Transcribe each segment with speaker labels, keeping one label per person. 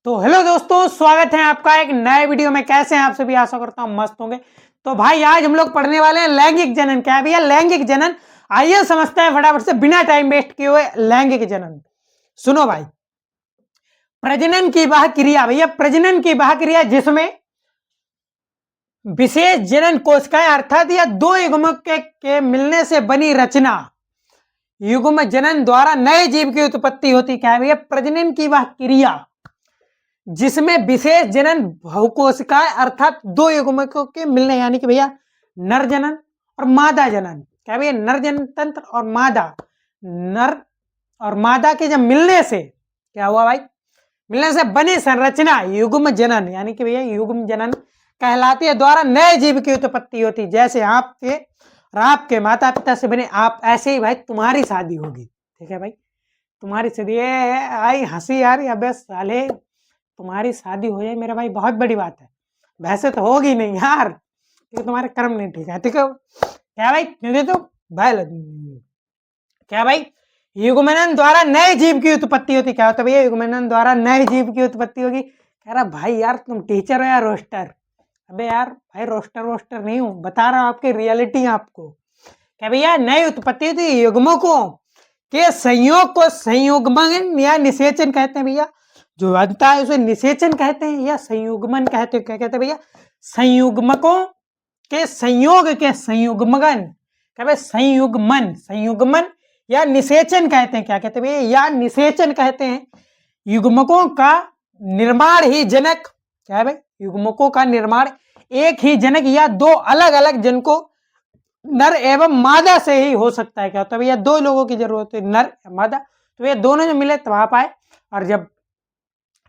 Speaker 1: तो हेलो दोस्तों, स्वागत है आपका एक नए वीडियो में। कैसे हैं आप सभी? आशा करता हूं मस्त होंगे। तो भाई आज हम लोग पढ़ने वाले हैं लैंगिक जनन। क्या है भैया लैंगिक जनन? आइए समझते हैं फटाफट से बिना टाइम वेस्ट किए हुए लैंगिक जनन। सुनो भाई, प्रजनन की वह क्रिया, भैया प्रजनन की वह क्रिया जिसमें विशेष जनन कोशिकाएं अर्थात या दो युग्मक के मिलने से बनी रचना, युग्म जनन द्वारा नए जीव की उत्पत्ति होती। क्या है भैया? प्रजनन की वह क्रिया जिसमें विशेष जनन बहुकोशिकाएं अर्थात दो युग्मकों के मिलने, यानी कि भैया नर जनन और मादा जनन। क्या भैया? नर जनन तंत्र और मादा, नर और मादा के जब मिलने से क्या हुआ भाई? मिलने से बनी संरचना युग्म जनन, यानी कि भैया युग्म जनन कहलाती है, द्वारा नए जीव की उत्पत्ति होती। जैसे आपके और आपके माता पिता से बने आप, ऐसे ही भाई तुम्हारी शादी होगी। ठीक है भाई, तुम्हारी शादी आई हंसी यार, अबे साले तुम्हारी शादी हो जाए मेरा भाई बहुत बड़ी बात है। वैसे तो होगी नहीं यार, क्योंकि तुम्हारे कर्म नहीं ठीक है। ठीक है क्या भाई? क्योंकि तो भाई क्या भाई युग्मनन द्वारा नए जीव की उत्पत्ति होती। क्या होता है भैया? युग्मनन द्वारा नए जीव की उत्पत्ति होगी। कह रहा भाई यार तुम टीचर हो या रोस्टर? अबे यार भाई रोस्टर वोस्टर नहीं हूं, बता रहा हूं आपकी रियलिटी आपको। क्या भैया नई उत्पत्ति होती युग्मकों के संयोग को संयुग्मन या निषेचन कहते हैं। भैया जो बनता है उसे निषेचन कहते हैं या संयुग्मन कहते हैं। क्या कहते हैं भैया? संयुग्मकों के संयोग के संयुग्मन, क्या भाई? संयुग्मन, संयुग्मन या निषेचन कहते हैं। क्या कहते हैं भैया? या निषेचन कहते हैं। युग्मकों का निर्माण ही जनक, क्या है भाई? युग्मकों का निर्माण एक ही जनक या दो अलग अलग जनकों नर एवं मादा से ही हो सकता है। क्या होता है भैया? दो लोगों की जरूरत है, नर मादा, तो ये दोनों जो मिले तब आप आए। और जब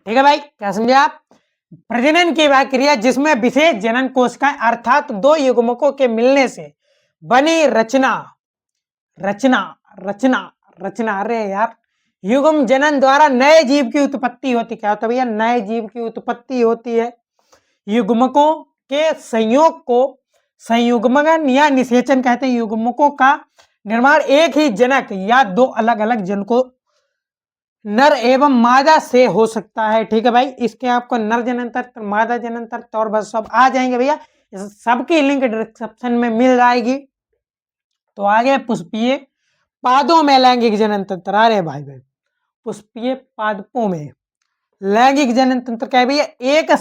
Speaker 1: ठीक है भाई, क्या समझे आप? प्रजनन की वह क्रिया जिसमें विशेष जनन कोशिकाएं अर्थात दो युग्मकों के मिलने से बनी रचना, रचना रचना रचना, अरे यार युग्म जनन द्वारा नए जीव की उत्पत्ति होती। क्या होता है भैया? नए जीव की उत्पत्ति होती है। युग्मकों के संयोग को संयुग्मन या निषेचन कहते हैं। युग्मकों का निर्माण एक ही जनक या दो अलग अलग जनकों नर एवं मादा से हो सकता है। ठीक है भाई, इसके आपको नर जननतर, मादा जननतर और बस सब आ जाएंगे भैया, सबकी लिंक डिस्क्रिप्शन में मिल जाएगी। तो आगे पुष्पीय पादों में लैंगिक जनन तंत्र। अरे भाई भाई पुष्पीय पादपों में लैंगिक जनन तंत्र क्या है भैया? एक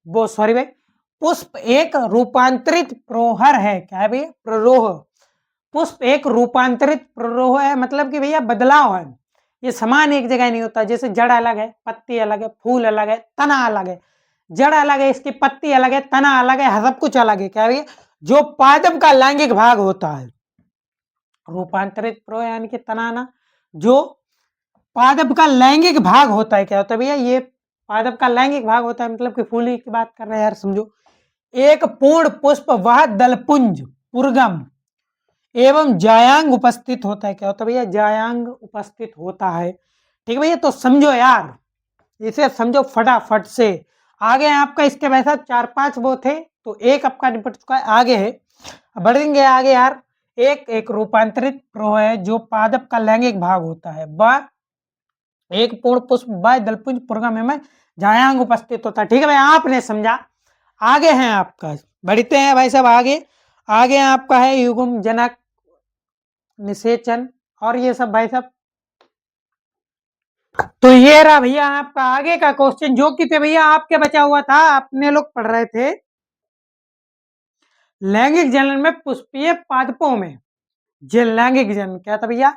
Speaker 1: वो सॉरी भाई, पुष्प एक रूपांतरित प्रोहर है। क्या है भैया? प्ररोह। पुष्प एक रूपांतरित प्ररोह है, मतलब कि भैया बदलाव है। ये समान एक जगह नहीं होता। जैसे जड़ अलग है, पत्ती अलग है, फूल अलग है, तना अलग है। जड़ अलग है, इसकी पत्ती अलग है, तना अलग है, सब कुछ अलग है। क्या है भैया? जो पादप का लैंगिक भाग होता है, रूपांतरित प्रो यानी कि तनाना, जो पादप का लैंगिक भाग होता है। क्या होता है भैया? ये पादप का लैंगिक भाग होता है, मतलब कि फूली की बात कर रहे हैं यार, समझो। एक पूर्ण पुष्प वह दलपुंज पुर्गम एवं जायांग उपस्थित होता है। क्या होता है भैया? जायांग उपस्थित होता है। ठीक है भैया, तो समझो यार, इसे समझो फटाफट से। आगे आपका इसके वैसा 4-5 वो थे, तो एक आपका निपट चुका है, आगे है, बढ़ेंगे आगे यार। एक रूपांतरित प्रो है जो पादप का लैंगिक भाग होता है। एक पूर्ण पुष्प बाय दलपुंज पुर्गम में जायांग उपस्थित होता है। ठीक है भाई, आपने समझा। आगे है आपका, बढ़ते हैं भाई साहब आगे। आगे आपका है युग्म जनक, निषेचन और ये सब भाई साहब। तो ये रहा भैया आपका आगे का क्वेश्चन, जो कि पे भैया आपके बचा हुआ था, अपने लोग पढ़ रहे थे लैंगिक जनन में पुष्पीय पादपों में जे लैंगिक जनन क्या था भैया?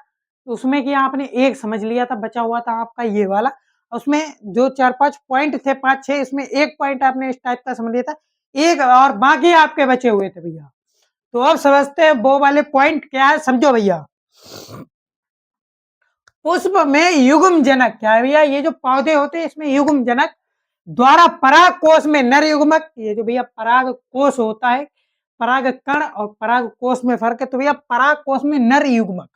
Speaker 1: उसमें कि आपने एक समझ लिया था, बचा हुआ था आपका ये वाला। उसमें जो 4-5 पॉइंट थे, 5-6, इसमें एक पॉइंट आपने इस टाइप का समझ लिया था, एक और बाकी आपके बचे हुए थे भैया। तो अब समझते हैं वो वाले पॉइंट क्या है, समझो भैया। पुष्प में युग्म जनक क्या है भैया? ये जो पौधे होते हैं इसमें युग्म जनक द्वारा पराग कोष में नर युग्मक, ये जो भैया पराग कोष होता है, पराग कण और पराग कोष में फर्क है। तो भैया पराग कोष में नर युग्मक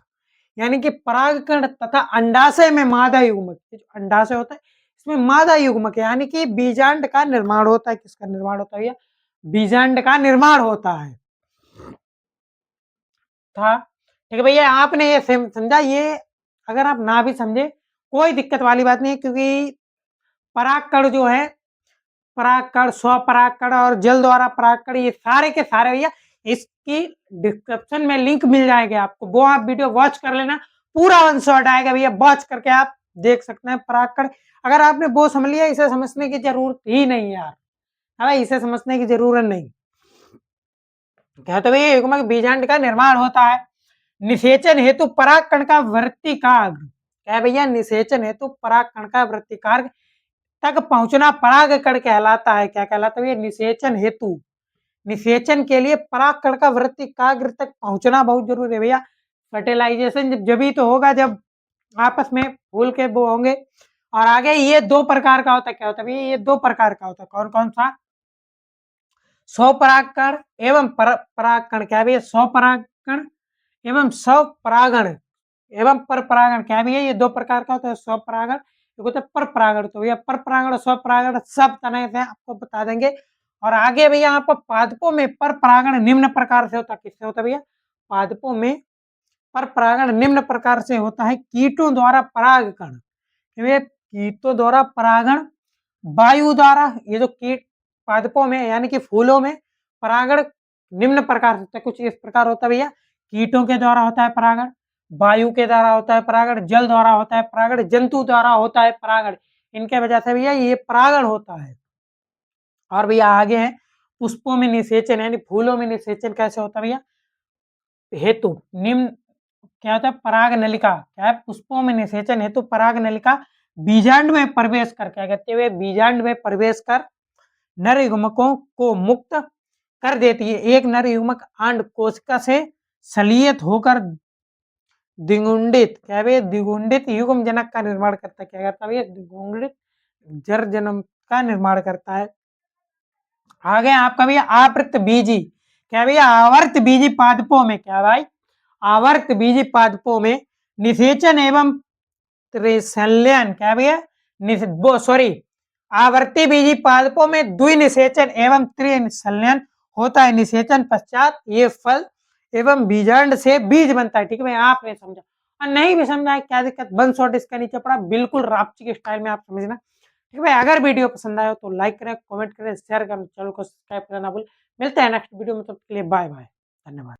Speaker 1: यानी कि पराग कण तथा अंडाशय में मादा युग्मक, जो अंडाशय होता है इसमें मादा युग्मक यानी कि बीजांड का निर्माण होता है। किसका निर्माण होता है भैया? बीजांड का निर्माण होता है था। ठीक है भैया, आपने ये समझा। ये अगर आप ना भी समझे कोई दिक्कत वाली बात नहीं है, क्योंकि परागकण जो है, परागकण, स्वपरागकण और जल द्वारा परागकण, ये सारे के सारे भैया इसकी डिस्क्रिप्शन में लिंक मिल जाएगा आपको, वो आप वीडियो वॉच कर लेना, पूरा वन शॉट आएगा भैया, वॉच करके आप देख सकते हैं परागकण। अगर आपने वो समझ लिया, इसे समझने की जरूरत ही नहीं यार, भाई इसे समझने की जरूरत नहीं। क्या तो भैया युग्मक बीजांड का निर्माण होता है, निषेचन हेतु परागकण का वृत्तिकाग्र, क्या भैया, निषेचन हेतु परागकण का वृत्तिकाग्र तक पहुंचना परागकण कहलाता है। क्या कहलाता है भैया, निषेचन हेतु, निषेचन के लिए परागकण का वृत्तिकाग्र तक पहुंचना बहुत जरूरी है भैया। फर्टिलाइजेशन जब भी तो होगा जब आपस में फूल के वो होंगे। और आगे ये दो प्रकार का होता है, क्या होता है भैया, ये दो प्रकार का होता है, कौन कौन सा, स्वपरागकण एवं परागकण, क्या भैया, स्वपरागकण एवं स्वपरागण एवं परपरागण, क्या भैया, ये दो प्रकार का होता है, स्वपरागण होता है परपरागण। तो भैया परपरागण और स्वपरागण सब तरह से आपको बता देंगे। और आगे भैया आपको पादपों में परपरागण निम्न प्रकार से होता है, किससे होता है भैया, पादपों में परपरागण निम्न प्रकार से होता है, कीटों द्वारा परागकण, कीटों द्वारा परागण, वायु द्वारा, ये जो कीट पादपों में यानी कि फूलों में परागण निम्न प्रकार से कुछ इस प्रकार होता है भैया, कीटों के द्वारा होता है परागण, वायु के द्वारा होता है परागण, जल द्वारा होता है परागण, जंतु द्वारा होता है परागण, इनके वजह से भैया ये परागण होता है। और भैया आगे है पुष्पों में निषेचन यानी फूलों में निषेचन कैसे होता है भैया, हेतु निम्न, क्या होता है, पराग नलिका, क्या है, पुष्पों में निषेचन हेतु पराग नलिका बीजांड में प्रवेश कर, क्या कहते हुए, बीजांड में प्रवेश कर नर युग्मकों को मुक्त कर देती है। एक नर युग्मक अंड कोशिका से सलियत होकर द्विगुंडित, क्या है, द्विगुंडित युग्म जनक का निर्माण करता है, क्या करता है, द्विगुंडित जर जनम का निर्माण करता है। आगे आपका भैया आवृत बीजी, क्या भैया, आवर्त बीजी पादपों में, क्या भाई, आवर्त बीजी पादपों में निषेचन एवं त्रिसंलयन, क्या भैया, सॉरी, आवर्ती बीजी पादपों में द्विनिषेचन एवं त्रिसंलयन होता है। निषेचन पश्चात ये फल एवं बीजांड से बीज बनता है। ठीक है भाई, आपने समझा, और नहीं भी समझा है क्या दिक्कत, वन शॉट इसका नीचे पड़ा, बिल्कुल रापची के स्टाइल में आप समझना। ठीक है भाई, अगर वीडियो पसंद आया हो तो लाइक करें, कमेंट करें, शेयर करें, चैनल को सब्सक्राइब करना भूल। मिलते हैं नेक्स्ट वीडियो में, तब तक के लिए बाय बाय, धन्यवाद।